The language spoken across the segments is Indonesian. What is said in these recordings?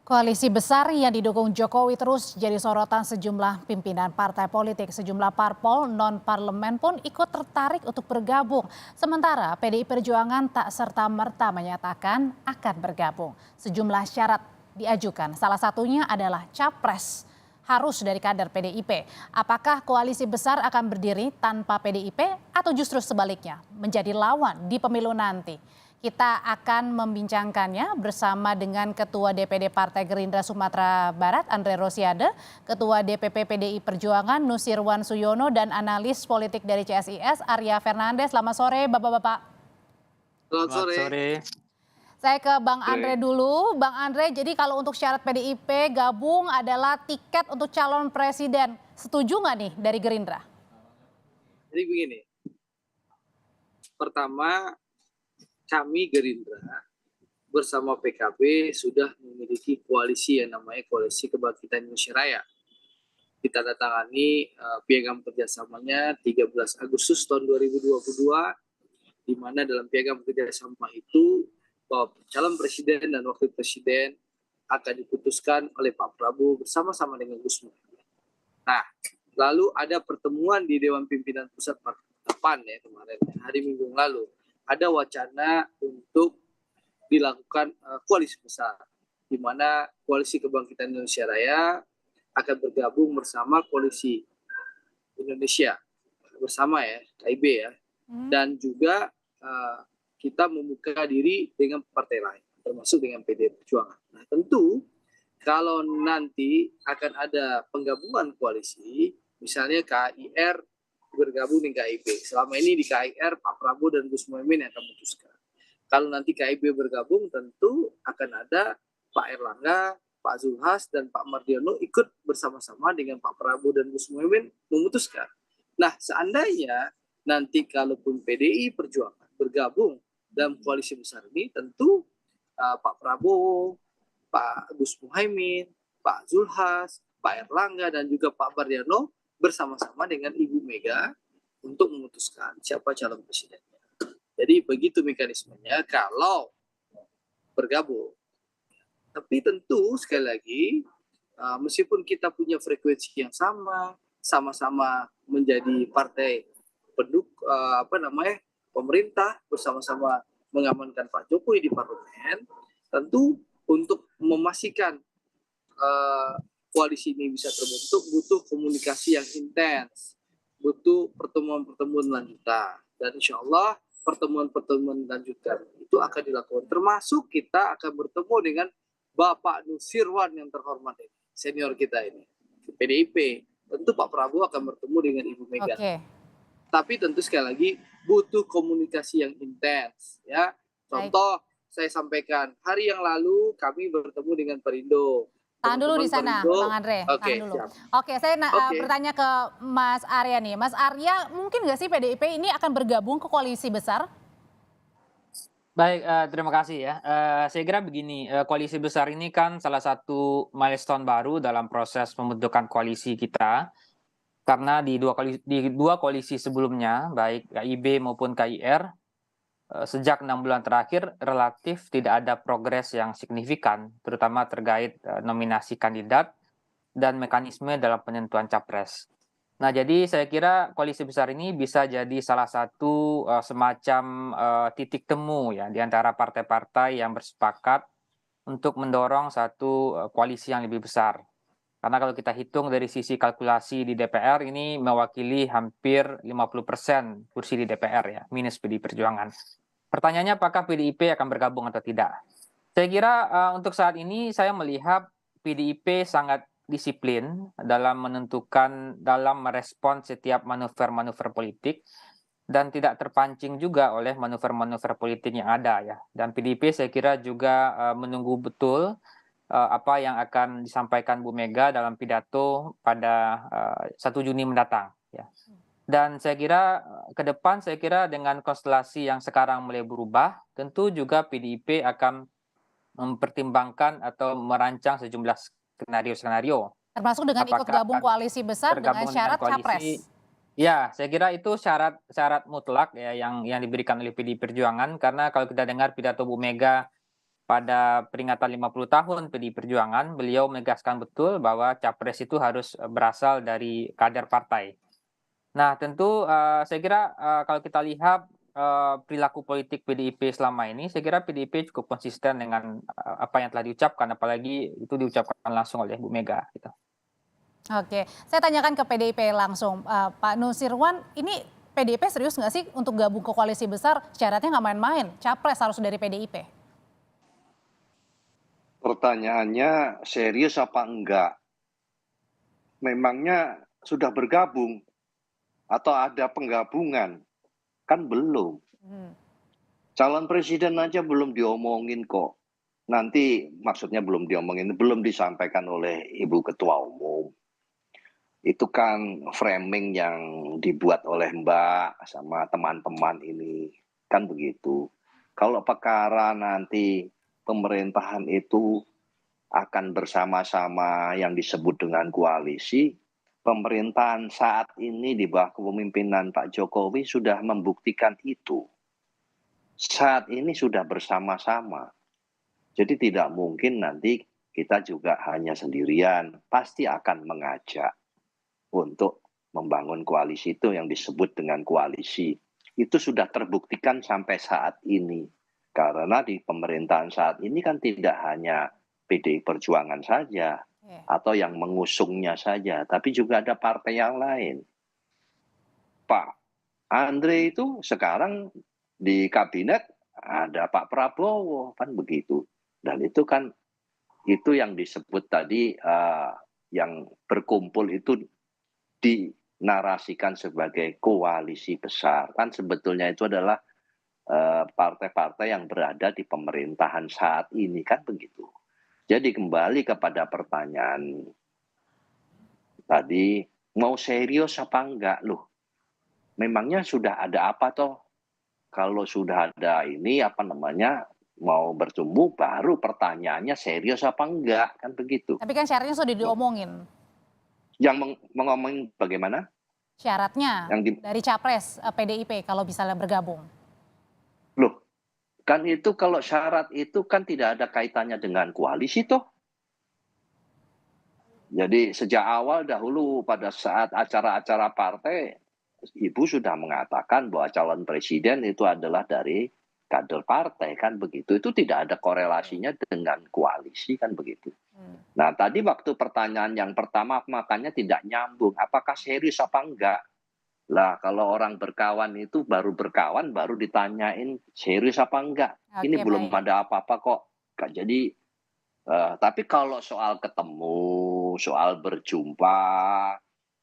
Koalisi besar yang didukung Jokowi terus jadi sorotan sejumlah pimpinan partai politik. Sejumlah parpol non-parlemen pun ikut tertarik untuk bergabung. Sementara PDI Perjuangan tak serta-merta menyatakan akan bergabung. Sejumlah syarat diajukan, salah satunya adalah capres harus dari kader PDIP. Apakah koalisi besar akan berdiri tanpa PDIP atau justru sebaliknya menjadi lawan di pemilu nanti? Kita akan membincangkannya bersama dengan Ketua DPD Partai Gerindra Sumatera Barat Andre Rosiade, Ketua DPP PDI Perjuangan Nusirwan Suyono, dan analis politik dari CSIS Arya Fernandes. Selamat sore Bapak-Bapak. Selamat Selamat sore. sore. Saya ke Bang Sore. Andre dulu. Bang Andre, jadi kalau untuk syarat PDIP gabung adalah tiket untuk calon presiden. Setuju nggak nih dari Gerindra? Jadi begini, pertama kami Gerindra bersama PKB sudah memiliki koalisi yang namanya Koalisi Kebangkitan Indonesia Raya. Ditandatangani piagam kerjasamanya 13 Agustus tahun 2022, di mana dalam piagam kerjasama itu bahwa calon presiden dan wakil presiden akan diputuskan oleh Pak Prabowo bersama-sama dengan Gus Muhaimin. Nah, lalu ada pertemuan di Dewan Pimpinan Pusat PAN ya kemarin, hari Minggu lalu. Ada wacana untuk dilakukan koalisi besar, di mana Koalisi Kebangkitan Indonesia Raya akan bergabung bersama Koalisi Indonesia bersama ya, KIB ya, dan juga kita membuka diri dengan partai lain, termasuk dengan PDI Perjuangan. Nah, tentu kalau nanti akan ada penggabungan koalisi, misalnya KIR bergabung dengan KIB. Selama ini di KIR Pak Prabowo dan Gus Muhaimin yang akan memutuskan. Kalau nanti KIB bergabung, tentu akan ada Pak Erlangga, Pak Zulhas, dan Pak Mardiono ikut bersama-sama dengan Pak Prabowo dan Gus Muhaimin memutuskan. Nah, seandainya nanti kalaupun PDI Perjuangan bergabung dalam koalisi besar ini, tentu Pak Prabowo, Pak Gus Muhaimin, Pak Zulhas, Pak Erlangga, dan juga Pak Mardiono bersama-sama dengan Ibu Mega untuk memutuskan siapa calon presidennya. Jadi begitu mekanismenya kalau bergabung. Tapi tentu sekali lagi meskipun kita punya frekuensi yang sama, sama-sama menjadi partai pemerintah, bersama-sama mengamankan Pak Jokowi di parlemen, tentu untuk memastikan koalisi ini bisa terbentuk butuh komunikasi yang intens, butuh pertemuan-pertemuan lanjutan, dan insya Allah pertemuan-pertemuan lanjutan itu akan dilakukan, termasuk kita akan bertemu dengan Bapak Nusirwan yang terhormat ini, senior kita ini, PDIP. Tentu Pak Prabowo akan bertemu dengan Ibu Mega. Tapi tentu sekali lagi butuh komunikasi yang intens, ya. Contoh saya sampaikan hari yang lalu kami bertemu dengan Perindo. Tahan dulu di sana, Bang Andre. Tahan dulu. Oke, saya bertanya ke Mas Arya nih. Mas Arya, mungkin nggak sih PDIP ini akan bergabung ke koalisi besar? Baik, terima kasih ya. Saya kira begini, koalisi besar ini kan salah satu milestone baru dalam proses pembentukan koalisi kita. Karena di dua koalisi sebelumnya, baik KIB maupun KIR, sejak 6 bulan terakhir relatif tidak ada progres yang signifikan, terutama terkait nominasi kandidat dan mekanisme dalam penentuan capres. Nah, jadi saya kira koalisi besar ini bisa jadi salah satu semacam titik temu ya di antara partai-partai yang bersepakat untuk mendorong satu koalisi yang lebih besar. Karena kalau kita hitung dari sisi kalkulasi di DPR ini mewakili hampir 50% kursi di DPR ya, minus PDI Perjuangan. Pertanyaannya apakah PDIP akan bergabung atau tidak? Saya kira untuk saat ini saya melihat PDIP sangat disiplin dalam menentukan, dalam merespon setiap manuver-manuver politik dan tidak terpancing juga oleh manuver-manuver politik yang ada ya. Dan PDIP saya kira juga menunggu betul apa yang akan disampaikan Bu Mega dalam pidato pada 1 Juni mendatang ya. Dan saya kira ke depan saya kira dengan konstelasi yang sekarang mulai berubah, tentu juga PDIP akan mempertimbangkan atau merancang sejumlah skenario-skenario. Termasuk dengan ikut gabung koalisi besar dengan syarat capres. Ya, saya kira itu syarat mutlak ya yang diberikan oleh PDI Perjuangan, karena kalau kita dengar pidato Bu Mega pada peringatan 50 tahun PDI Perjuangan, beliau menegaskan betul bahwa capres itu harus berasal dari kader partai. Nah, tentu saya kira kalau kita lihat perilaku politik PDIP selama ini, saya kira PDIP cukup konsisten dengan apa yang telah diucapkan, apalagi itu diucapkan langsung oleh Bu Mega. Gitu. Oke, saya tanyakan ke PDIP langsung, Pak Nusirwan, ini PDIP serius nggak sih untuk gabung ke koalisi besar? Syaratnya nggak main-main, capres harus dari PDIP. Pertanyaannya serius apa enggak? Memangnya sudah bergabung atau ada penggabungan? Kan belum. Calon presiden aja belum diomongin kok. Nanti maksudnya belum diomongin, belum disampaikan oleh Ibu Ketua Umum. Itu kan framing yang dibuat oleh Mbak sama teman-teman ini. Kan begitu. Kalau perkara nanti pemerintahan itu akan bersama-sama yang disebut dengan koalisi, pemerintahan saat ini di bawah kepemimpinan Pak Jokowi sudah membuktikan itu. Saat ini sudah bersama-sama. Jadi tidak mungkin nanti kita juga hanya sendirian, pasti akan mengajak untuk membangun koalisi itu yang disebut dengan koalisi. Itu sudah terbuktikan sampai saat ini. Karena di pemerintahan saat ini kan tidak hanya PDI Perjuangan saja atau yang mengusungnya saja, tapi juga ada partai yang lain. Pak Andre itu sekarang di kabinet ada Pak Prabowo, kan begitu. Dan itu kan itu yang disebut tadi yang berkumpul itu dinarasikan sebagai koalisi besar. Kan sebetulnya itu adalah partai-partai yang berada di pemerintahan saat ini, kan begitu. Jadi kembali kepada pertanyaan tadi, mau serius apa enggak loh? Memangnya sudah ada apa toh? Kalau sudah ada ini apa namanya mau bertemu baru pertanyaannya serius apa enggak, kan begitu. Tapi kan syaratnya sudah diomongin. Yang mengomongin bagaimana? Syaratnya dari capres PDIP kalau misalnya bergabung. Loh, kan itu kalau syarat itu kan tidak ada kaitannya dengan koalisi toh. Jadi sejak awal dahulu pada saat acara-acara partai, Ibu sudah mengatakan bahwa calon presiden itu adalah dari kader partai, kan begitu. Itu tidak ada korelasinya dengan koalisi, kan begitu. Nah tadi waktu pertanyaan yang pertama makanya tidak nyambung. Apakah serius apa enggak? Lah kalau orang berkawan itu baru berkawan baru ditanyain serius apa enggak. Oke, Ini belum baik. ada apa-apa kok. Jadi tapi kalau soal ketemu, soal berjumpa,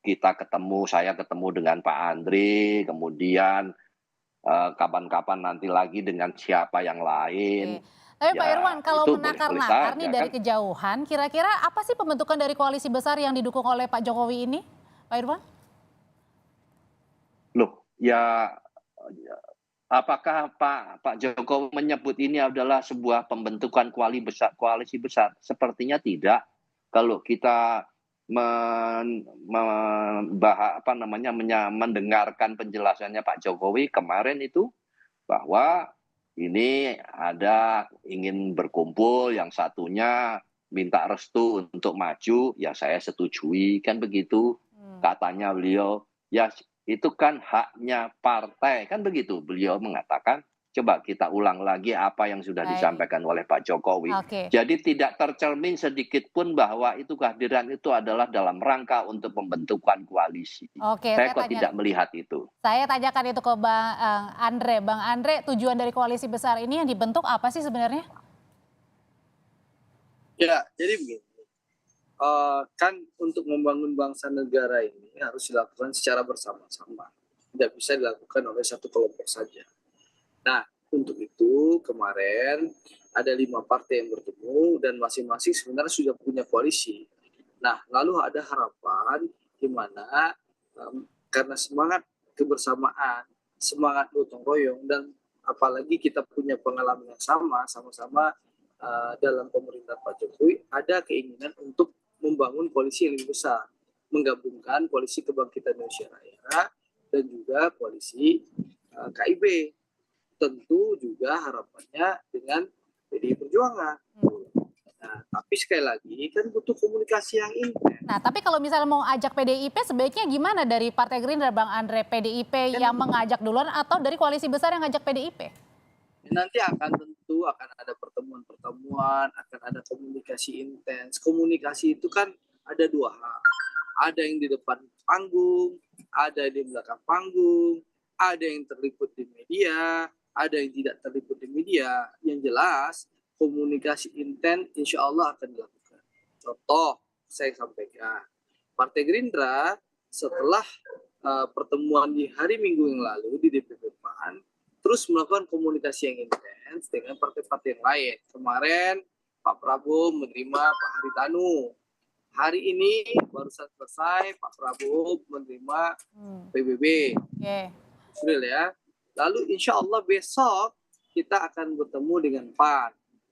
kita ketemu, saya ketemu dengan Pak Andre, kemudian kapan-kapan nanti lagi dengan siapa yang lain. Oke. Tapi Pak Ya Irwan, kalau itu boleh-boleh menakar-nakar nih saja dari kan. kejauhan, kira-kira apa sih pembentukan dari koalisi besar yang didukung oleh Pak Jokowi ini, Pak Irwan? Loh, ya apakah Pak Jokowi menyebut ini adalah sebuah pembentukan koalisi besar? Sepertinya tidak. Kalau kita mendengarkan penjelasannya Pak Jokowi kemarin itu bahwa ini ada ingin berkumpul, yang satunya minta restu untuk maju, ya saya setujui, kan begitu. Katanya beliau, ya itu kan haknya partai, kan begitu. Beliau mengatakan, coba kita ulang lagi apa yang sudah Baik. disampaikan oleh Pak Jokowi. Oke. Jadi tidak tercermin sedikit pun bahwa itu kehadiran itu adalah dalam rangka untuk pembentukan koalisi. Oke, Saya kok tidak melihat itu. saya tanyakan itu ke Bang Andre. Bang Andre, tujuan dari koalisi besar ini yang dibentuk apa sih sebenarnya? Ya, jadi begini. Kan untuk membangun bangsa negara ini harus dilakukan secara bersama-sama. Tidak bisa dilakukan oleh satu kelompok saja. Nah, untuk itu kemarin ada 5 partai yang bertemu dan masing-masing sebenarnya sudah punya koalisi. Nah, lalu ada harapan di mana karena semangat kebersamaan, semangat gotong royong, dan apalagi kita punya pengalaman yang sama-sama dalam pemerintahan Pak Jokowi, ada keinginan untuk membangun koalisi yang lebih besar, menggabungkan koalisi Kebangkitan Indonesia Raya dan juga koalisi KIB. Tentu juga harapannya dengan PDI Perjuangan. Nah, tapi sekali lagi kan butuh komunikasi yang intens. Nah, tapi kalau misalnya mau ajak PDIP sebaiknya gimana dari Partai Gerindra, Bang Andre? PDIP yang mengajak duluan atau dari koalisi besar yang ngajak PDIP? Nanti tentu akan ada pertemuan-pertemuan, akan ada komunikasi intens. Komunikasi itu kan ada dua hal. Ada yang di depan panggung, ada di belakang panggung, ada yang terliput di media, ada yang tidak terliput di media. Yang jelas komunikasi intens insya Allah akan dilakukan. Contoh saya sampaikan, Partai Gerindra setelah pertemuan di hari Minggu yang lalu di DPP PAN terus melakukan komunikasi yang intens dengan partai-partai yang lain. Kemarin Pak Prabowo menerima Pak Haritanu. Hari ini barusan selesai Pak Prabowo menerima PBB. Sudah ya. Lalu insya Allah besok kita akan bertemu dengan PAN.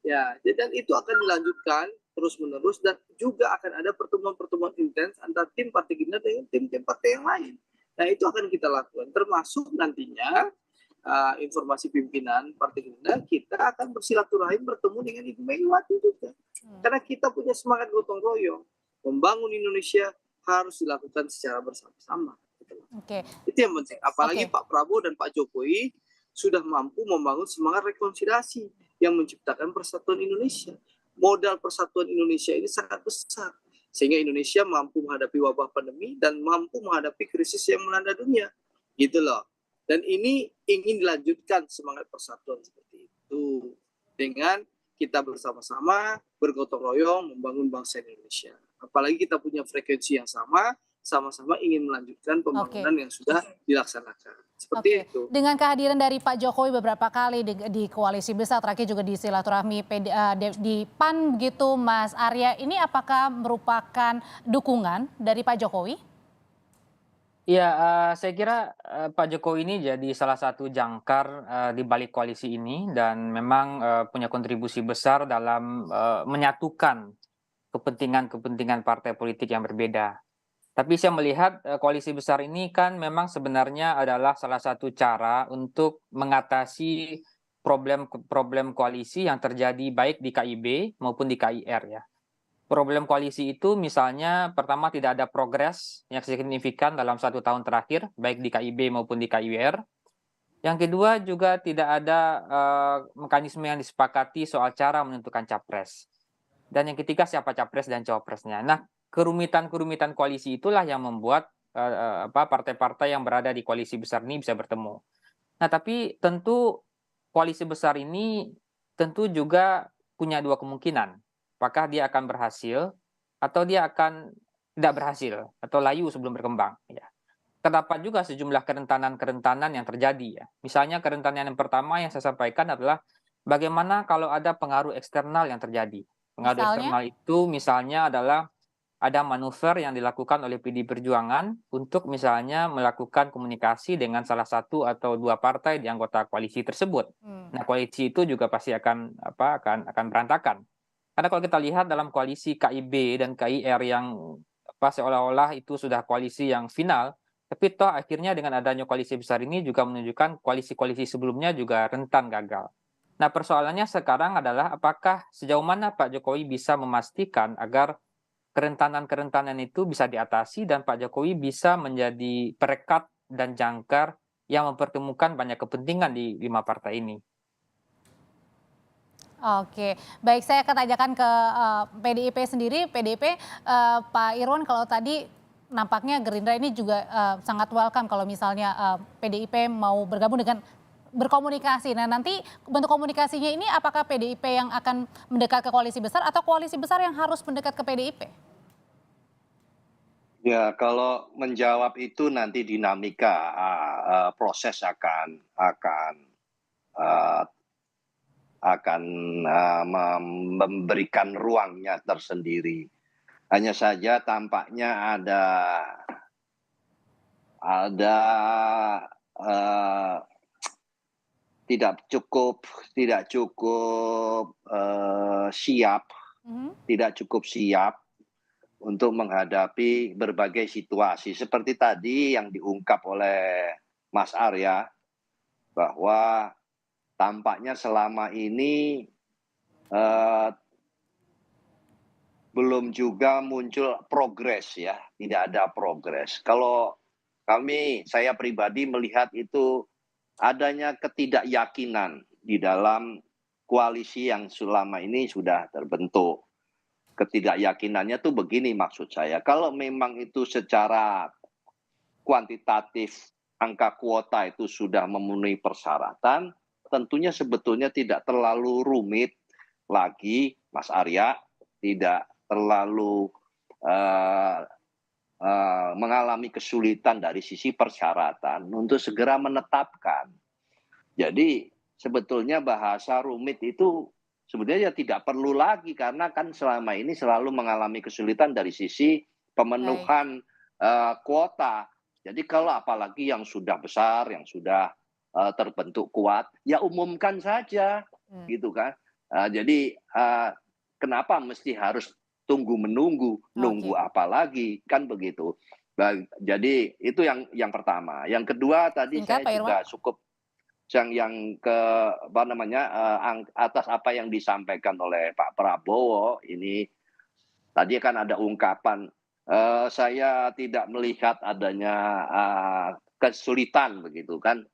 Ya, dan itu akan dilanjutkan terus-menerus dan juga akan ada pertemuan-pertemuan intens antara tim Partai Gerindra dengan tim-tim partai yang lain. Nah, itu akan kita lakukan termasuk nantinya informasi pimpinan Partai Gerindra, kita akan bersilaturahim bertemu dengan Ibu Megawati juga. Karena kita punya semangat gotong royong. Membangun Indonesia harus dilakukan secara bersama-sama. Itu yang penting. Apalagi Pak Prabowo dan Pak Jokowi sudah mampu membangun semangat rekonsiliasi yang menciptakan persatuan Indonesia. Modal persatuan Indonesia ini sangat besar. Sehingga Indonesia mampu menghadapi wabah pandemi dan mampu menghadapi krisis yang melanda dunia. Gitu loh. Dan ini ingin dilanjutkan semangat persatuan seperti itu. Dengan kita bersama-sama bergotong royong membangun bangsa Indonesia. Apalagi kita punya frekuensi yang sama-sama ingin melanjutkan pembangunan yang sudah dilaksanakan. Seperti itu. Dengan kehadiran dari Pak Jokowi beberapa kali di koalisi besar, terakhir juga di silaturahmi di PAN begitu, Mas Arya, ini apakah merupakan dukungan dari Pak Jokowi? Iya, saya kira Pak Jokowi ini jadi salah satu jangkar di balik koalisi ini dan memang punya kontribusi besar dalam menyatukan kepentingan-kepentingan partai politik yang berbeda. Tapi saya melihat koalisi besar ini kan memang sebenarnya adalah salah satu cara untuk mengatasi problem koalisi yang terjadi baik di KIB maupun di KIR ya. Problem koalisi itu misalnya pertama tidak ada progres yang signifikan dalam 1 tahun terakhir, baik di KIB maupun di KIR. Yang kedua juga tidak ada mekanisme yang disepakati soal cara menentukan capres. Dan yang ketiga siapa capres dan cawapresnya. Nah, kerumitan-kerumitan koalisi itulah yang membuat partai-partai yang berada di koalisi besar ini bisa bertemu. Nah, tapi tentu koalisi besar ini tentu juga punya dua kemungkinan. Apakah dia akan berhasil atau dia akan tidak berhasil atau layu sebelum berkembang. Ya. Terdapat juga sejumlah kerentanan-kerentanan yang terjadi. Ya. Misalnya kerentanan yang pertama yang saya sampaikan adalah bagaimana kalau ada pengaruh eksternal yang terjadi. Pengaruh eksternal itu misalnya adalah ada manuver yang dilakukan oleh PDI Perjuangan untuk misalnya melakukan komunikasi dengan salah satu atau dua partai di anggota koalisi tersebut. Nah, koalisi itu juga pasti akan berantakan. Karena kalau kita lihat dalam koalisi KIB dan KIR yang seolah-olah itu sudah koalisi yang final, tapi toh akhirnya dengan adanya koalisi besar ini juga menunjukkan koalisi-koalisi sebelumnya juga rentan gagal. Nah, persoalannya sekarang adalah apakah sejauh mana Pak Jokowi bisa memastikan agar kerentanan-kerentanan itu bisa diatasi dan Pak Jokowi bisa menjadi perekat dan jangkar yang mempertemukan banyak kepentingan di 5 partai ini. Oke, baik, saya akan tanyakan ke PDIP sendiri. PDIP, Pak Irwan, kalau tadi nampaknya Gerindra ini juga sangat welcome kalau misalnya PDIP mau bergabung dengan berkomunikasi. Nah, nanti bentuk komunikasinya ini apakah PDIP yang akan mendekat ke koalisi besar atau koalisi besar yang harus mendekat ke PDIP? Ya, kalau menjawab itu nanti dinamika proses akan memberikan ruangnya tersendiri. Hanya saja tampaknya ada tidak cukup siap untuk menghadapi berbagai situasi seperti tadi yang diungkap oleh Mas Arya bahwa tampaknya selama ini eh, belum juga muncul progres ya, tidak ada progres. Kalau saya pribadi melihat itu adanya ketidakyakinan di dalam koalisi yang selama ini sudah terbentuk. Ketidakyakinannya tuh begini maksud saya, kalau memang itu secara kuantitatif angka kuota itu sudah memenuhi persyaratan, tentunya sebetulnya tidak terlalu rumit lagi, Mas Arya, tidak terlalu mengalami kesulitan dari sisi persyaratan untuk segera menetapkan. Jadi sebetulnya bahasa rumit itu sebenarnya tidak perlu lagi karena kan selama ini selalu mengalami kesulitan dari sisi pemenuhan kuota. Jadi kalau apalagi yang sudah besar, yang sudah terbentuk kuat, ya umumkan saja, gitu kan. Jadi kenapa mesti harus tunggu menunggu, nunggu apa lagi, kan begitu. Jadi itu yang pertama. Yang kedua tadi Singkat, saya Pak juga Irwan. cukup yang ke apa namanya atas apa yang disampaikan oleh Pak Prabowo ini tadi kan ada ungkapan saya tidak melihat adanya kesulitan begitu kan,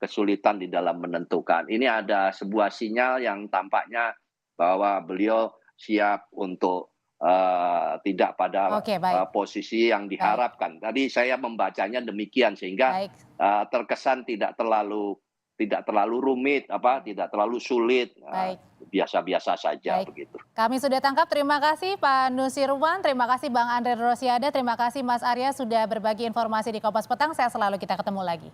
kesulitan di dalam menentukan. Ini ada sebuah sinyal yang tampaknya bahwa beliau siap untuk tidak pada Oke, baik. posisi yang Baik. diharapkan. Tadi saya membacanya demikian sehingga Baik. terkesan tidak terlalu rumit, tidak terlalu sulit, Baik. biasa-biasa saja Baik. begitu. Kami sudah tangkap. Terima kasih Pak Nusirwan, terima kasih Bang Andre Rosiade, terima kasih Mas Arya sudah berbagi informasi di Kompas Petang. Saya selalu kita ketemu lagi.